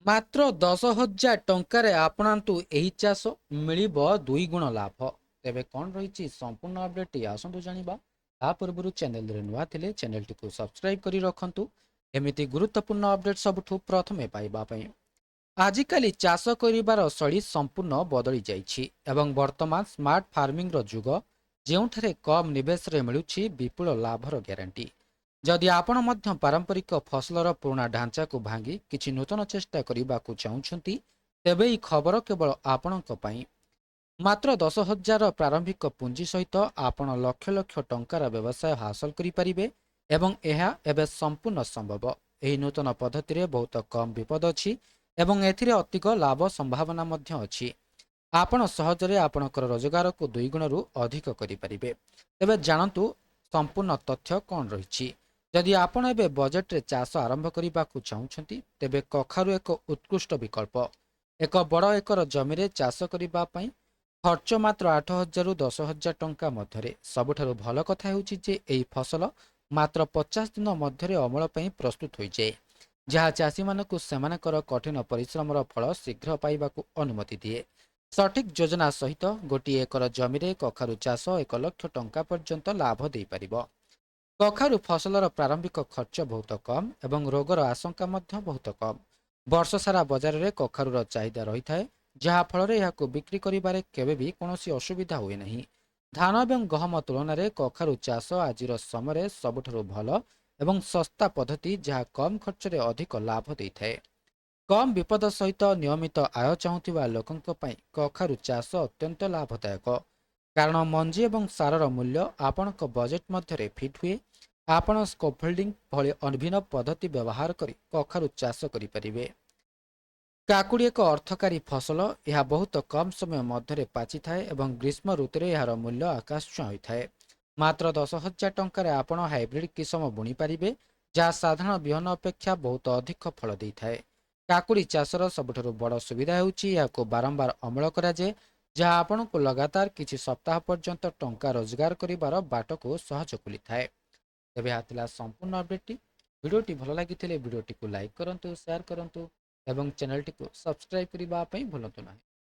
ମାତ୍ର 10,000 ଟଙ୍କାରେ ଆପଣାନ୍ତୁ ଏହି ଚାଷ ମିଳିବ 2 ଗୁଣ ଲାଭ। ତେବେ କ'ଣ ରହିଛି ସମ୍ପୂର୍ଣ୍ଣ ଅପଡେଟ୍ ଆସନ୍ତୁ ଜାଣିବା। ତା ପୂର୍ବରୁ ଚ୍ୟାନେଲରେ ନୂଆ ଥିଲେ ଚ୍ୟାନେଲଟିକୁ ସବସ୍କ୍ରାଇବ୍ କରି ରଖନ୍ତୁ ଏମିତି ଗୁରୁତ୍ୱପୂର୍ଣ୍ଣ ଅପଡେଟ୍ ସବୁଠୁ ପ୍ରଥମେ ପାଇବା ପାଇଁ। ଆଜିକାଲି ଚାଷ କରିବାର ଶୈଳୀ ସମ୍ପୂର୍ଣ୍ଣ ବଦଳି ଯାଇଛି ଏବଂ ବର୍ତ୍ତମାନ ସ୍ମାର୍ଟ ଫାର୍ମିଂର ଯୁଗ, ଯେଉଁଠାରେ କମ୍ ନିବେଶରେ ମିଳୁଛି ବିପୁଳ ଲାଭର ଗ୍ୟାରେଣ୍ଟି। ଯଦି ଆପଣ ମଧ୍ୟ ପାରମ୍ପରିକ ଫସଲର ପୁରୁଣା ଢାଞ୍ଚାକୁ ଭାଙ୍ଗି କିଛି ନୂତନ ଚେଷ୍ଟା କରିବାକୁ ଚାହୁଁଛନ୍ତି, ତେବେ ଏହି ଖବର କେବଳ ଆପଣଙ୍କ ପାଇଁ। ମାତ୍ର 10,000 ପ୍ରାରମ୍ଭିକ ପୁଞ୍ଜି ସହିତ ଆପଣ ଲକ୍ଷ ଲକ୍ଷ ଟଙ୍କାର ବ୍ୟବସାୟ ହାସଲ କରିପାରିବେ ଏବଂ ଏହା ଏବେ ସମ୍ପୂର୍ଣ୍ଣ ସମ୍ଭବ। ଏହି ନୂତନ ପଦ୍ଧତିରେ ବହୁତ କମ୍ ବିପଦ ଅଛି ଏବଂ ଏଥିରେ ଅଧିକ ଲାଭ ସମ୍ଭାବନା ମଧ୍ୟ ଅଛି। ଆପଣ ସହଜରେ ଆପଣଙ୍କର ରୋଜଗାରକୁ 2 ଗୁଣରୁ ଅଧିକ କରିପାରିବେ। ତେବେ ଜାଣନ୍ତୁ ସମ୍ପୂର୍ଣ୍ଣ ତଥ୍ୟ କ'ଣ ରହିଛି। ଯଦି ଆପଣ ଏବେ ବଜେଟରେ ଚାଷ ଆରମ୍ଭ କରିବାକୁ ଚାହୁଁଛନ୍ତି, ତେବେ କଖାରୁ ଏକ ଉତ୍କୃଷ୍ଟ ବିକଳ୍ପ। ଏକ ବଡ଼ ଏକର ଜମିରେ ଚାଷ କରିବା ପାଇଁ ଖର୍ଚ୍ଚ ମାତ୍ର 8,000ରୁ 10,000 ଟଙ୍କା ମଧ୍ୟରେ। ସବୁଠାରୁ ଭଲ କଥା ହେଉଛି ଯେ ଏହି ଫସଲ ମାତ୍ର 50 ଦିନ ମଧ୍ୟରେ ଅମଳ ପାଇଁ ପ୍ରସ୍ତୁତ ହୋଇଯାଏ, ଯାହା ଚାଷୀମାନଙ୍କୁ ସେମାନଙ୍କର କଠିନ ପରିଶ୍ରମର ଫଳ ଶୀଘ୍ର ପାଇବାକୁ ଅନୁମତି ଦିଏ। ସଠିକ୍ ଯୋଜନା ସହିତ ଗୋଟିଏ ଏକର ଜମିରେ କଖାରୁ ଚାଷ 1 ଲକ୍ଷ ଟଙ୍କା ପର୍ଯ୍ୟନ୍ତ ଲାଭ ଦେଇପାରିବ। କଖାରୁ ଫସଲର ପ୍ରାରମ୍ଭିକ ଖର୍ଚ୍ଚ ବହୁତ କମ୍ ଏବଂ ରୋଗର ଆଶଙ୍କା ମଧ୍ୟ ବହୁତ କମ୍। ବର୍ଷ ସାରା ବଜାରରେ କଖାରୁର ଚାହିଦା ରହିଥାଏ, ଯାହା ଫଳରେ ଏହାକୁ ବିକ୍ରି କରିବାରେ କେବେ ବି କୌଣସି ଅସୁବିଧା ହୁଏ ନାହିଁ। ଧାନ ଏବଂ ଗହମ ତୁଳନାରେ କଖାରୁ ଚାଷ ଆଜିର ସମୟରେ ସବୁଠାରୁ ଭଲ ଏବଂ ଶସ୍ତା ପଦ୍ଧତି, ଯାହା କମ୍ ଖର୍ଚ୍ଚରେ ଅଧିକ ଲାଭ ଦେଇଥାଏ। କମ୍ ବିପଦ ସହିତ ନିୟମିତ ଆୟ ଚାହୁଁଥିବା ଲୋକଙ୍କ ପାଇଁ କଖାରୁ ଚାଷ ଅତ୍ୟନ୍ତ ଲାଭଦାୟକ, କାରଣ ମଞ୍ଜି ଏବଂ ସାରର ମୂଲ୍ୟ ଆପଣଙ୍କ ବଜେଟ୍ ମଧ୍ୟରେ ଫିଟ୍ ହୁଏ। ଆପଣ ସ୍କୋଫୋଲ୍ଡିଂ ଭଳି ଅଭିନବ ପଦ୍ଧତି ବ୍ୟବହାର କରି କଖାରୁ ଚାଷ କରିପାରିବେ। କାକୁଡ଼ି ଏକ ଅର୍ଥକାରୀ ଫସଲ। ଏହା ବହୁତ କମ୍ ସମୟ ମଧ୍ୟରେ ପାଚିଥାଏ ଏବଂ ଗ୍ରୀଷ୍ମ ଋତୁରେ ଏହାର ମୂଲ୍ୟ ଆକାଶ ଛୁଆଁ ହୋଇଥାଏ। ମାତ୍ର 10,000 ଟଙ୍କାରେ ଆପଣ ହାଇବ୍ରିଡ୍ କିସମ ବୁଣିପାରିବେ, ଯାହା ସାଧାରଣ ବିହନ ଅପେକ୍ଷା ବହୁତ ଅଧିକ ଫଳ ଦେଇଥାଏ। କାକୁଡ଼ି ଚାଷର ସବୁଠାରୁ ବଡ଼ ସୁବିଧା ହେଉଛି ଏହାକୁ ବାରମ୍ବାର ଅମଳ କରାଯାଏ, ଯାହା ଆପଣଙ୍କୁ ଲଗାତାର କିଛି ସପ୍ତାହ ପର୍ଯ୍ୟନ୍ତ ଟଙ୍କା ରୋଜଗାର କରିବାର ବାଟକୁ ସହଜ ଖୋଲିଥାଏ। ତେବେ ଏହା ଥିଲା ସମ୍ପୂର୍ଣ୍ଣ ଅପଡେଟ୍ଟି। ଭିଡ଼ିଓଟି ଭଲ ଲାଗିଥିଲେ ଭିଡ଼ିଓଟିକୁ ଲାଇକ୍ କରନ୍ତୁ, ସେୟାର କରନ୍ତୁ ଏବଂ ଚ୍ୟାନେଲଟିକୁ ସବସ୍କ୍ରାଇବ୍ କରିବା ପାଇଁ ଭୁଲନ୍ତୁ ନାହିଁ।